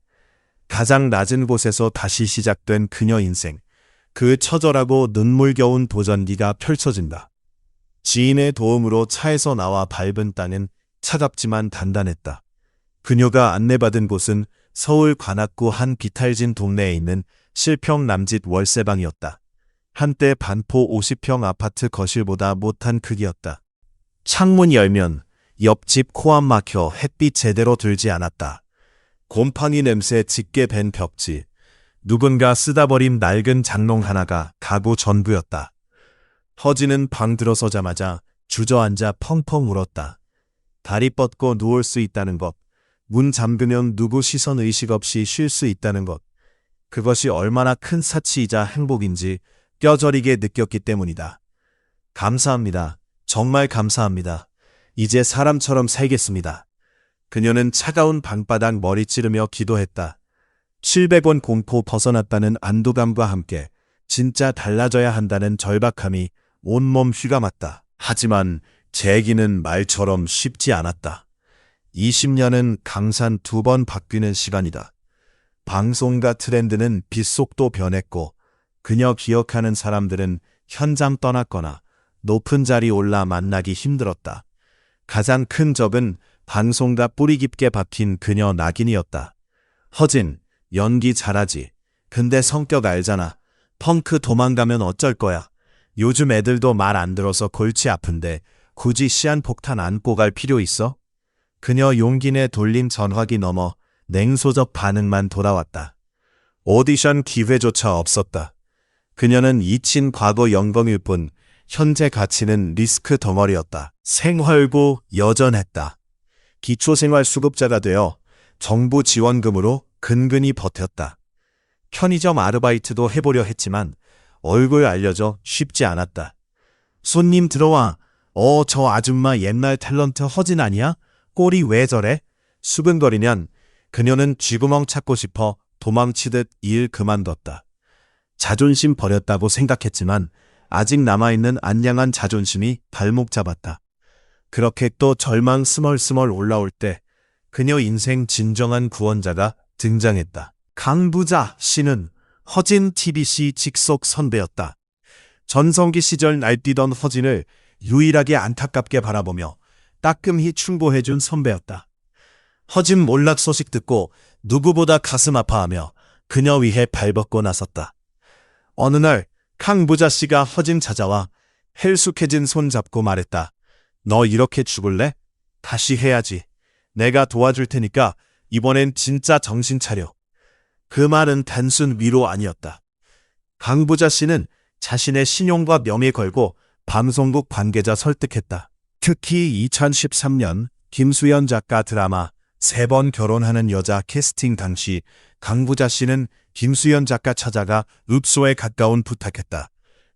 가장 낮은 곳에서 다시 시작된 그녀 인생. 그 처절하고 눈물겨운 도전기가 펼쳐진다. 지인의 도움으로 차에서 나와 밟은 땅은 차갑지만 단단했다. 그녀가 안내받은 곳은 서울 관악구 한 비탈진 동네에 있는 실평 남짓 월세방이었다. 한때 반포 50평 아파트 거실보다 못한 크기였다. 창문 열면 옆집 코안 막혀 햇빛 제대로 들지 않았다. 곰팡이 냄새 짙게 밴 벽지, 누군가 쓰다 버린 낡은 장롱 하나가 가구 전부였다. 허진은 방 들어서자마자 주저앉아 펑펑 울었다. 다리 뻗고 누울 수 있다는 것, 문 잠그면 누구 시선 의식 없이 쉴 수 있다는 것, 그것이 얼마나 큰 사치이자 행복인지 뼈저리게 느꼈기 때문이다. 감사합니다. 정말 감사합니다. 이제 사람처럼 살겠습니다. 그녀는 차가운 방바닥 머리 찌르며 기도했다. 700원 공포 벗어났다는 안도감과 함께 진짜 달라져야 한다는 절박함이 온몸 휘감았다. 하지만 재기는 말처럼 쉽지 않았다. 20년은 강산 2번 바뀌는 시간이다. 방송과 트렌드는 빛속도 변했고 그녀 기억하는 사람들은 현장 떠났거나 높은 자리 올라 만나기 힘들었다. 가장 큰 적은 방송과 뿌리 깊게 박힌 그녀 낙인이었다. 허진, 연기 잘하지. 근데 성격 알잖아. 펑크 도망가면 어쩔 거야. 요즘 애들도 말 안 들어서 골치 아픈데 굳이 시한폭탄 안고 갈 필요 있어? 그녀 용기 내 돌린 전화기 넘어 냉소적 반응만 돌아왔다. 오디션 기회조차 없었다. 그녀는 잊힌 과거 영광일 뿐 현재 가치는 리스크 덩어리였다. 생활고 여전했다. 기초생활수급자가 되어 정부 지원금으로 근근히 버텼다. 편의점 아르바이트도 해보려 했지만 얼굴 알려져 쉽지 않았다. 손님 들어와. 저 아줌마 옛날 탤런트 허진 아니야? 꼴이 왜 저래? 수근거리면 그녀는 쥐구멍 찾고 싶어 도망치듯 일 그만뒀다. 자존심 버렸다고 생각했지만 아직 남아있는 안량한 자존심이 발목 잡았다. 그렇게 또 절망 스멀스멀 올라올 때 그녀 인생 진정한 구원자가 등장했다. 강부자 씨는 허진 TBC 직속 선배였다. 전성기 시절 날뛰던 허진을 유일하게 안타깝게 바라보며 따끔히 충고해준 선배였다. 허진 몰락 소식 듣고 누구보다 가슴 아파하며 그녀 위해 발벗고 나섰다. 어느 날 강부자 씨가 허진 찾아와 헬쑥해진 손 잡고 말했다. 너 이렇게 죽을래? 다시 해야지. 내가 도와줄 테니까 이번엔 진짜 정신 차려. 그 말은 단순 위로 아니었다. 강부자 씨는 자신의 신용과 명예 걸고 방송국 관계자 설득했다. 특히 2013년 김수현 작가 드라마 3번 결혼하는 여자 캐스팅 당시 강부자 씨는 김수현 작가 찾아가 읍소에 가까운 부탁했다.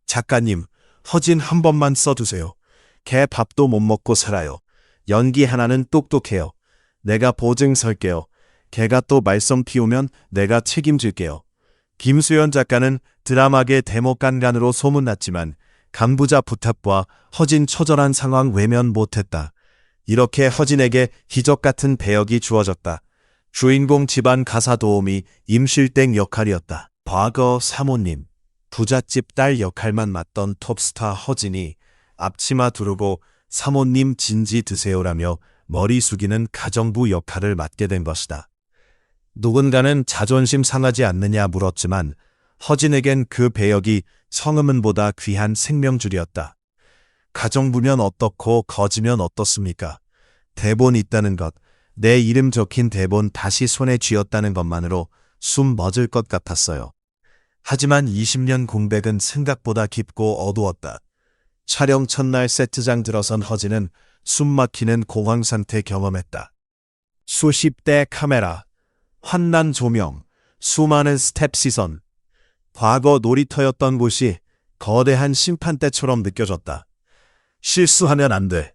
작가님, 허진 한 번만 써주세요. 걔 밥도 못 먹고 살아요. 연기 하나는 똑똑해요. 내가 보증 설게요. 걔가 또 말썽 피우면 내가 책임질게요. 김수현 작가는 드라마계 대목간간으로 소문났지만 강부자 부탁과 허진 처절한 상황 외면 못했다. 이렇게 허진에게 기적 같은 배역이 주어졌다. 주인공 집안 가사 도우미 임실땡 역할이었다. 과거 사모님, 부잣집 딸 역할만 맡던 톱스타 허진이 앞치마 두르고 사모님 진지 드세요라며 머리 숙이는 가정부 역할을 맡게 된 것이다. 누군가는 자존심 상하지 않느냐 물었지만 허진에겐 그 배역이 성음은보다 귀한 생명줄이었다. 가정부면 어떻고 거지면 어떻습니까? 대본 있다는 것, 내 이름 적힌 대본 다시 손에 쥐었다는 것만으로 숨 멎을 것 같았어요. 하지만 20년 공백은 생각보다 깊고 어두웠다. 촬영 첫날 세트장 들어선 허진은 숨 막히는 공황 상태 경험했다. 수십 대 카메라, 환난 조명, 수많은 스텝 시선. 과거 놀이터였던 곳이 거대한 심판대처럼 느껴졌다. 실수하면 안 돼.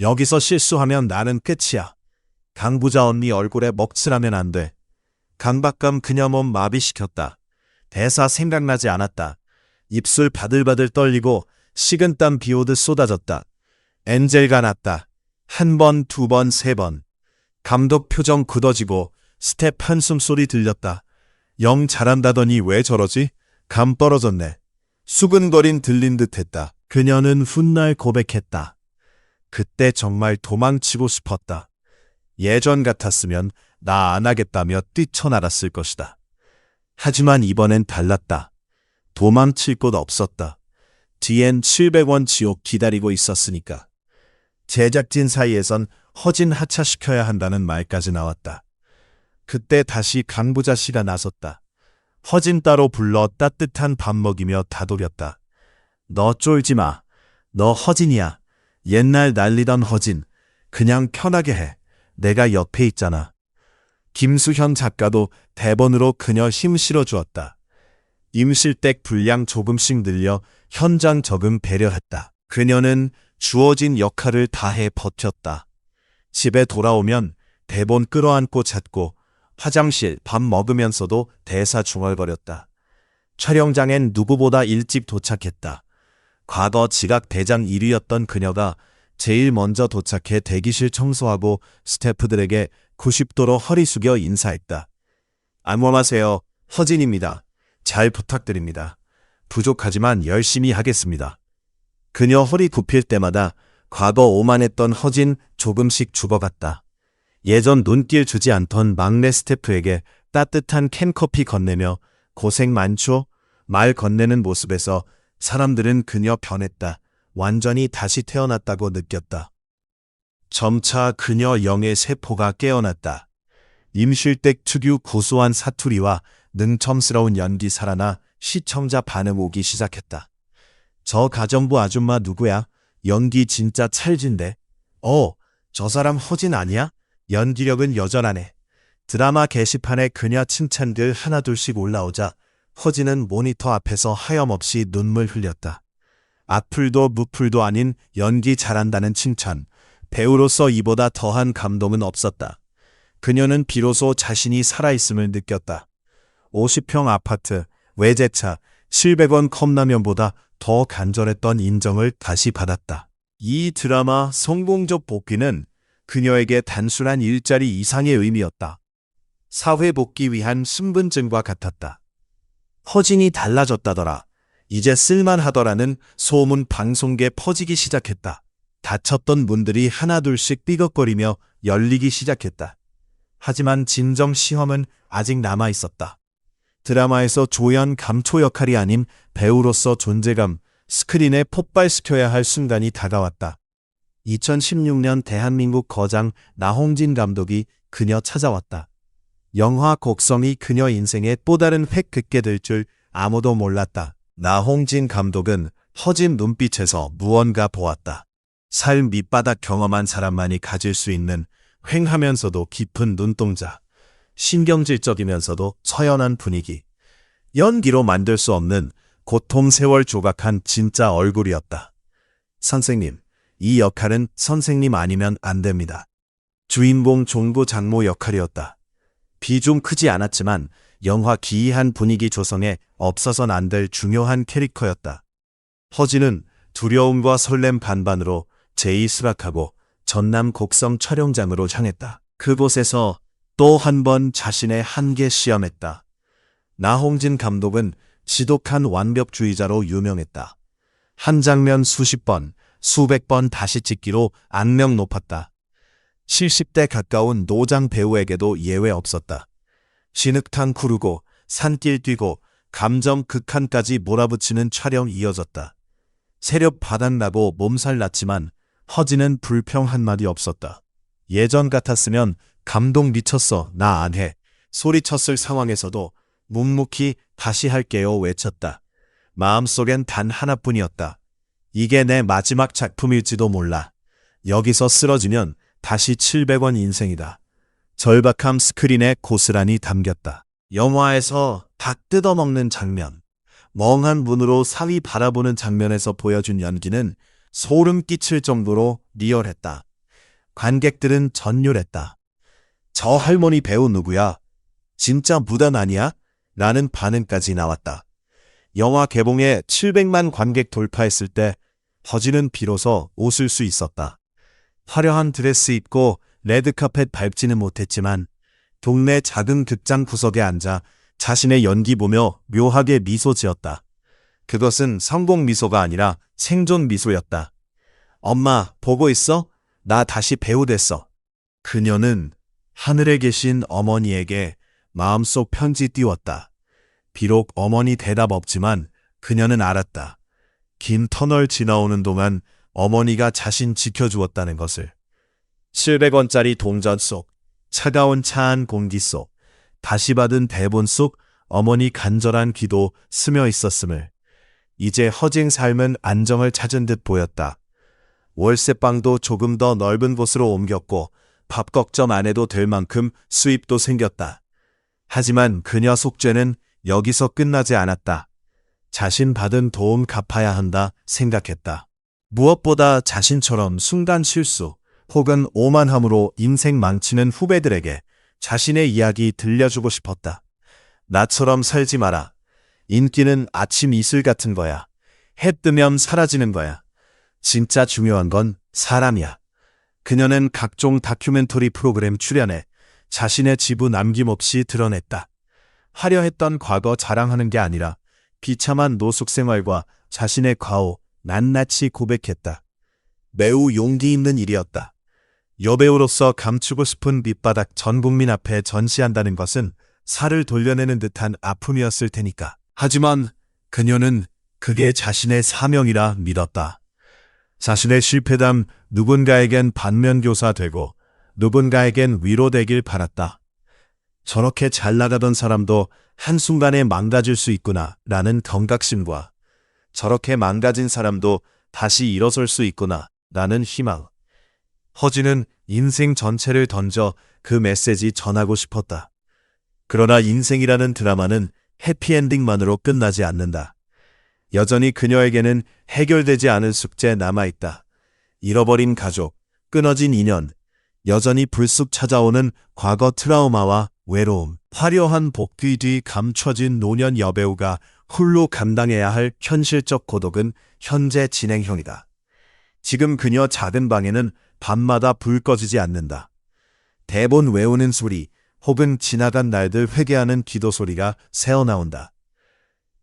여기서 실수하면 나는 끝이야. 강부자 언니 얼굴에 먹칠하면 안 돼. 강박감 그녀 몸 마비시켰다. 대사 생각나지 않았다. 입술 바들바들 떨리고 식은땀 비오듯 쏟아졌다. 엔젤가 났다. 한 번, 두 번, 세 번. 감독 표정 굳어지고 스텝 한숨 소리 들렸다. 영 잘한다더니 왜 저러지? 감 떨어졌네. 수근거린 들린 듯 했다. 그녀는 훗날 고백했다. 그때 정말 도망치고 싶었다. 예전 같았으면 나 안 하겠다며 뛰쳐나갔을 것이다. 하지만 이번엔 달랐다. 도망칠 곳 없었다. 뒤엔 700원 지옥 기다리고 있었으니까. 제작진 사이에선 허진 하차시켜야 한다는 말까지 나왔다. 그때 다시 강부자 씨가 나섰다. 허진 따로 불러 따뜻한 밥 먹이며 다독였다. 너 쫄지 마. 너 허진이야. 옛날 날리던 허진. 그냥 편하게 해. 내가 옆에 있잖아. 김수현 작가도 대본으로 그녀 힘 실어주었다. 임실댁 분량 조금씩 늘려 현장 적응 배려했다. 그녀는 주어진 역할을 다해 버텼다. 집에 돌아오면 대본 끌어안고 잤고 화장실 밥 먹으면서도 대사 중얼거렸다. 촬영장엔 누구보다 일찍 도착했다. 과거 지각 대장 1위였던 그녀가 제일 먼저 도착해 대기실 청소하고 스태프들에게 90도로 허리 숙여 인사했다. 안녕하세요. 허진입니다. 잘 부탁드립니다. 부족하지만 열심히 하겠습니다. 그녀 허리 굽힐 때마다 과거 오만했던 허진 조금씩 죽어갔다. 예전 눈길 주지 않던 막내 스태프에게 따뜻한 캔커피 건네며 고생 많죠? 말 건네는 모습에서 사람들은 그녀 변했다. 완전히 다시 태어났다고 느꼈다. 점차 그녀 영의 세포가 깨어났다. 임실댁 특유 고소한 사투리와 능청스러운 연기 살아나 시청자 반응 오기 시작했다. 저 가정부 아줌마 누구야? 연기 진짜 찰진데. 저 사람 허진 아니야? 연기력은 여전하네. 드라마 게시판에 그녀 칭찬들 하나둘씩 올라오자 허진은 모니터 앞에서 하염없이 눈물 흘렸다. 악플도 무플도 아닌 연기 잘한다는 칭찬, 배우로서 이보다 더한 감동은 없었다. 그녀는 비로소 자신이 살아있음을 느꼈다. 50평 아파트, 외제차, 700원 컵라면보다 더 간절했던 인정을 다시 받았다. 이 드라마 성공적 복귀는 그녀에게 단순한 일자리 이상의 의미였다. 사회 복귀 위한 신분증과 같았다. 허진이 달라졌다더라. 이제 쓸만하더라는 소문 방송계에 퍼지기 시작했다. 닫혔던 문들이 하나둘씩 삐걱거리며 열리기 시작했다. 하지만 진정 시험은 아직 남아있었다. 드라마에서 조연 감초 역할이 아닌 배우로서 존재감, 스크린에 폭발시켜야 할 순간이 다가왔다. 2016년 대한민국 거장 나홍진 감독이 그녀 찾아왔다. 영화 곡성이 그녀 인생에 또 다른 획 긋게 될 줄 아무도 몰랐다. 나홍진 감독은 허진 눈빛에서 무언가 보았다. 삶 밑바닥 경험한 사람만이 가질 수 있는 휑하면서도 깊은 눈동자, 신경질적이면서도 처연한 분위기, 연기로 만들 수 없는 고통 세월 조각한 진짜 얼굴이었다. 선생님, 이 역할은 선생님 아니면 안 됩니다. 주인공 종부 장모 역할이었다. 비중 크지 않았지만 영화 기이한 분위기 조성에 없어선 안 될 중요한 캐릭터였다. 허진은 두려움과 설렘 반반으로 제이 수락하고 전남 곡성 촬영장으로 향했다. 그곳에서 또 한 번 자신의 한계 시험했다. 나홍진 감독은 지독한 완벽주의자로 유명했다. 한 장면 수십 번, 수백 번 다시 찍기로 악명 높았다. 70대 가까운 노장 배우에게도 예외 없었다. 진흙탕 구르고 산길 뛰고 감정 극한까지 몰아붙이는 촬영 이어졌다. 세력 바닥나고 몸살 났지만 허진은 불평 한마디 없었다. 예전 같았으면 감동 미쳤어, 나 안 해 소리쳤을 상황에서도 묵묵히 다시 할게요 외쳤다. 마음속엔 단 하나뿐이었다. 이게 내 마지막 작품일지도 몰라. 여기서 쓰러지면 다시 700원 인생이다. 절박함 스크린에 고스란히 담겼다. 영화에서 닭 뜯어먹는 장면, 멍한 문으로 사위 바라보는 장면에서 보여준 연기는 소름 끼칠 정도로 리얼했다. 관객들은 전율했다. 저 할머니 배우 누구야? 진짜 무단 아니야? 라는 반응까지 나왔다. 영화 개봉에 700만 관객 돌파했을 때 허진은 비로소 웃을 수 있었다. 화려한 드레스 입고 레드카펫 밟지는 못했지만 동네 작은 극장 구석에 앉아 자신의 연기 보며 묘하게 미소 지었다. 그것은 성공 미소가 아니라 생존 미소였다. 엄마, 보고 있어? 나 다시 배우 됐어. 그녀는 하늘에 계신 어머니에게 마음속 편지 띄웠다. 비록 어머니 대답 없지만 그녀는 알았다. 긴 터널 지나오는 동안 어머니가 자신 지켜주었다는 것을. 700원짜리 동전 속, 차가운 차 안 공기 속, 다시 받은 대본 속 어머니 간절한 기도 스며 있었음을. 이제 허진 삶은 안정을 찾은 듯 보였다. 월세방도 조금 더 넓은 곳으로 옮겼고 밥 걱정 안 해도 될 만큼 수입도 생겼다. 하지만 그녀 속죄는 여기서 끝나지 않았다. 자신 받은 도움 갚아야 한다 생각했다. 무엇보다 자신처럼 순간 실수 혹은 오만함으로 인생 망치는 후배들에게 자신의 이야기 들려주고 싶었다. 나처럼 살지 마라. 인기는 아침 이슬 같은 거야. 해 뜨면 사라지는 거야. 진짜 중요한 건 사람이야. 그녀는 각종 다큐멘터리 프로그램 출연해 자신의 지부 남김없이 드러냈다. 화려했던 과거 자랑하는 게 아니라 비참한 노숙 생활과 자신의 과오 낱낱이 고백했다. 매우 용기 있는 일이었다. 여배우로서 감추고 싶은 밑바닥 전 국민 앞에 전시한다는 것은 살을 돌려내는 듯한 아픔이었을 테니까. 하지만 그녀는 그게 자신의 사명이라 믿었다. 자신의 실패담 누군가에겐 반면교사 되고 누군가에겐 위로되길 바랐다. 저렇게 잘 나가던 사람도 한순간에 망가질 수 있구나 라는 경각심과 저렇게 망가진 사람도 다시 일어설 수 있구나 라는 희망. 허진은 인생 전체를 던져 그 메시지 전하고 싶었다. 그러나 인생이라는 드라마는 해피엔딩만으로 끝나지 않는다. 여전히 그녀에게는 해결되지 않은 숙제 남아있다. 잃어버린 가족, 끊어진 인연, 여전히 불쑥 찾아오는 과거 트라우마와 외로움, 화려한 복귀 뒤 감춰진 노년 여배우가 홀로 감당해야 할 현실적 고독은 현재 진행형이다. 지금 그녀 작은 방에는 밤마다 불 꺼지지 않는다. 대본 외우는 소리 혹은 지나간 날들 회개하는 기도 소리가 새어나온다.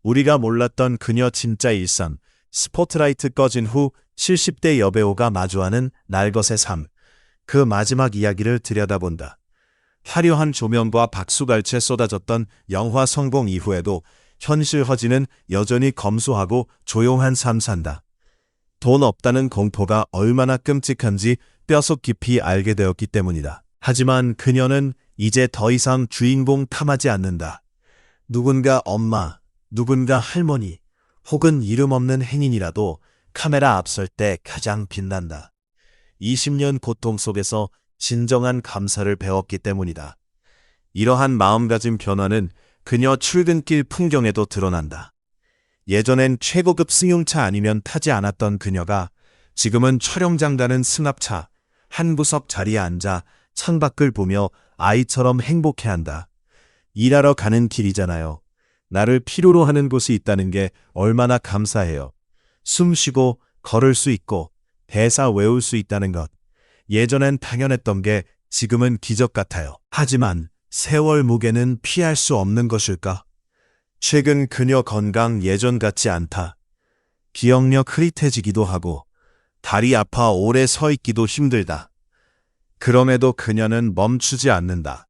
우리가 몰랐던 그녀 진짜 일상, 스포트라이트 꺼진 후 70대 여배우가 마주하는 날것의 삶, 그 마지막 이야기를 들여다본다. 화려한 조명과 박수갈채 쏟아졌던 영화 성공 이후에도 현실 허진은 여전히 검소하고 조용한 삶 산다. 돈 없다는 공포가 얼마나 끔찍한지 뼛속 깊이 알게 되었기 때문이다. 하지만 그녀는 이제 더 이상 주인공 탐하지 않는다. 누군가 엄마, 누군가 할머니, 혹은 이름 없는 행인이라도 카메라 앞설 때 가장 빛난다. 20년 고통 속에서 진정한 감사를 배웠기 때문이다. 이러한 마음가짐 변화는 그녀 출근길 풍경에도 드러난다. 예전엔 최고급 승용차 아니면 타지 않았던 그녀가 지금은 촬영장 가는 승합차 한 구석 자리에 앉아 창밖을 보며 아이처럼 행복해한다. 일하러 가는 길이잖아요. 나를 필요로 하는 곳이 있다는 게 얼마나 감사해요. 숨 쉬고 걸을 수 있고 대사 외울 수 있다는 것. 예전엔 당연했던 게 지금은 기적 같아요. 하지만 세월 무게는 피할 수 없는 것일까? 최근 그녀 건강 예전 같지 않다. 기억력 흐릿해지기도 하고 다리 아파 오래 서 있기도 힘들다. 그럼에도 그녀는 멈추지 않는다.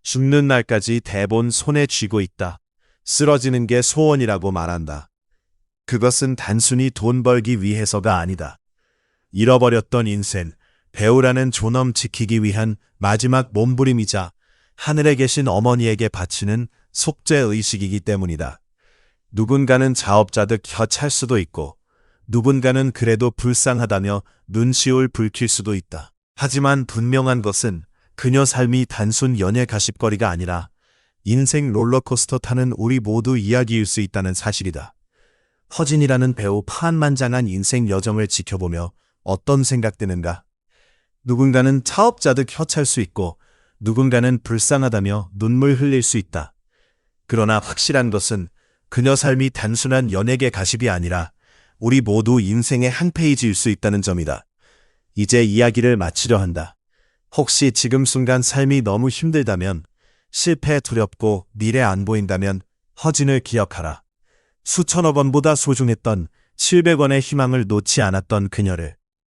죽는 날까지 대본 손에 쥐고 있다. 쓰러지는 게 소원이라고 말한다. 그것은 단순히 돈 벌기 위해서가 아니다. 잃어버렸던 인생, 배우라는 존엄 지키기 위한 마지막 몸부림이자 하늘에 계신 어머니에게 바치는 속죄의식이기 때문이다. 누군가는 자업자득 혀찰 수도 있고 누군가는 그래도 불쌍하다며 눈시울 붉힐 수도 있다. 하지만 분명한 것은 그녀 삶이 단순 연애 가십거리가 아니라 인생 롤러코스터 타는 우리 모두 이야기일 수 있다는 사실이다. 허진이라는 배우 파란만장한 인생 여정을 지켜보며 어떤 생각 드는가? 누군가는 차업자득 혀찰 수 있고 누군가는 불쌍하다며 눈물 흘릴 수 있다. 그러나 확실한 것은 그녀 삶이 단순한 연예계 가십이 아니라 우리 모두 인생의 한 페이지일 수 있다는 점이다. 이제 이야기를 마치려 한다. 혹시 지금 순간 삶이 너무 힘들다면, 실패 두렵고 미래 안 보인다면 허진을 기억하라. 수천억 원보다 소중했던 700원의 희망을 놓지 않았던 그녀를.